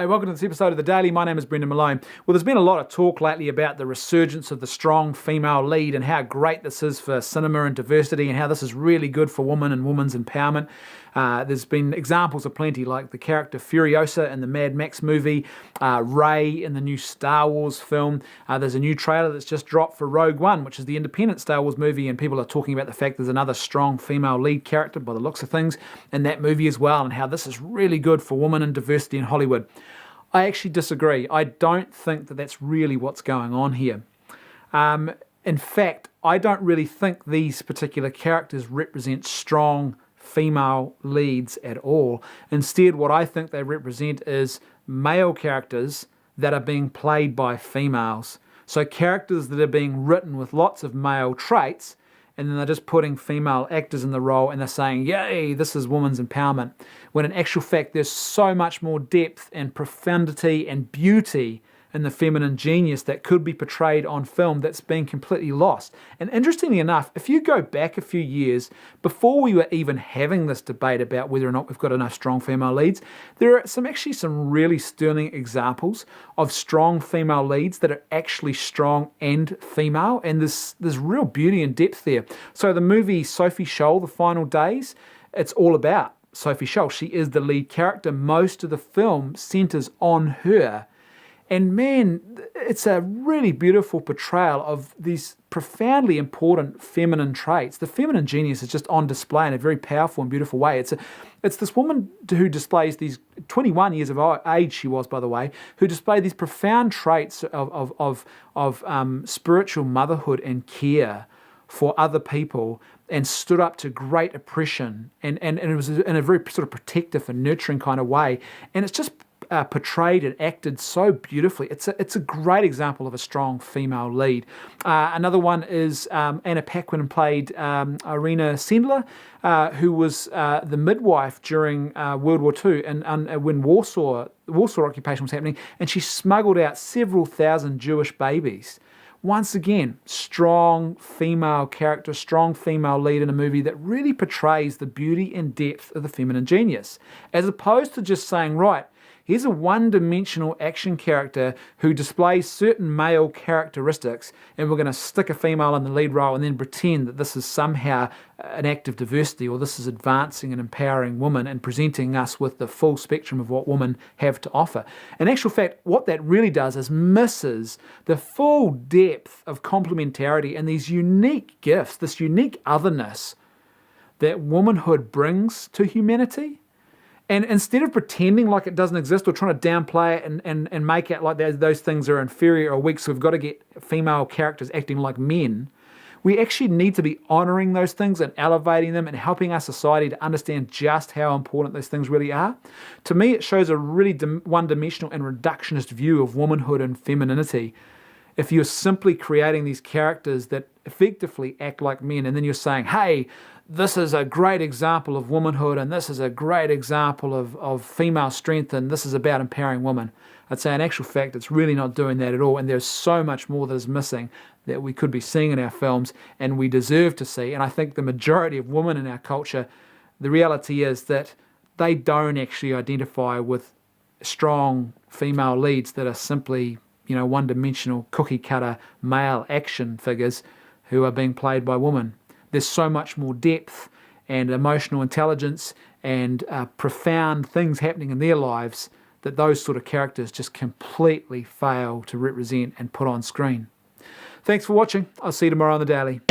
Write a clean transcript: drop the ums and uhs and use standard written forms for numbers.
Hi, welcome to this episode of The Daily. My name is Brendan Malone. Well, there's been a lot of talk lately about the resurgence of the strong female lead and how great this is for cinema and diversity and how this is really good for women and women's empowerment. There's been examples aplenty, like the character Furiosa in the Mad Max movie, Rey in the new Star Wars film. There's a new trailer that's just dropped for Rogue One, which is the independent Star Wars movie, and people are talking about the fact there's another strong female lead character by the looks of things in that movie as well, and how this is really good for women and diversity in Hollywood. I actually disagree. I don't think that that's really what's going on here. In fact, I don't really think these particular characters represent strong female leads at all. Instead, what I think they represent is male characters that are being played by females. So characters that are being written with lots of male traits, and then they're just putting female actors in the role and they're saying, yay, this is women's empowerment. When in actual fact, there's so much more depth and profundity and beauty in the feminine genius that could be portrayed on film that's been completely lost. And interestingly enough, if you go back a few years, before we were even having this debate about whether or not we've got enough strong female leads, there are some really sterling examples of strong female leads that are actually strong and female, and there's real beauty and depth there. So the movie Sophie Scholl, The Final Days, it's all about Sophie Scholl. She is the lead character. Most of the film centers on her. And man, it's a really beautiful portrayal of these profoundly important feminine traits. The feminine genius is just on display in a very powerful and beautiful way. It's this woman who displays these 21 years of age she was, by the way, who displayed these profound traits of spiritual motherhood and care for other people, and stood up to great oppression, and it was in a very sort of protective and nurturing kind of way. And it's just portrayed and acted so beautifully. It's a great example of a strong female lead. Another one is Anna Paquin played Irina Sendler, who was the midwife during World War II and when Warsaw occupation was happening, and she smuggled out several thousand Jewish babies. Once again, strong female character, strong female lead in a movie that really portrays the beauty and depth of the feminine genius, as opposed to just saying, right, here's a one-dimensional action character who displays certain male characteristics, and we're going to stick a female in the lead role and then pretend that this is somehow an act of diversity, or this is advancing and empowering women and presenting us with the full spectrum of what women have to offer. In actual fact, what that really does is misses the full depth of complementarity and these unique gifts, this unique otherness that womanhood brings to humanity. And instead of pretending like it doesn't exist or trying to downplay it and make it like those things are inferior or weak, so we've got to get female characters acting like men, we actually need to be honouring those things and elevating them and helping our society to understand just how important those things really are. To me, it shows a really one-dimensional and reductionist view of womanhood and femininity. If you're simply creating these characters that effectively act like men, and then you're saying, hey, this is a great example of womanhood, and this is a great example of female strength, and this is about empowering women. I'd say in actual fact, it's really not doing that at all, and there's so much more that is missing that we could be seeing in our films, and we deserve to see. And I think the majority of women in our culture, the reality is that they don't actually identify with strong female leads that are simply, one-dimensional cookie-cutter male action figures who are being played by women. There's so much more depth and emotional intelligence and profound things happening in their lives that those sort of characters just completely fail to represent and put on screen. Thanks for watching. I'll see you tomorrow on The Daily.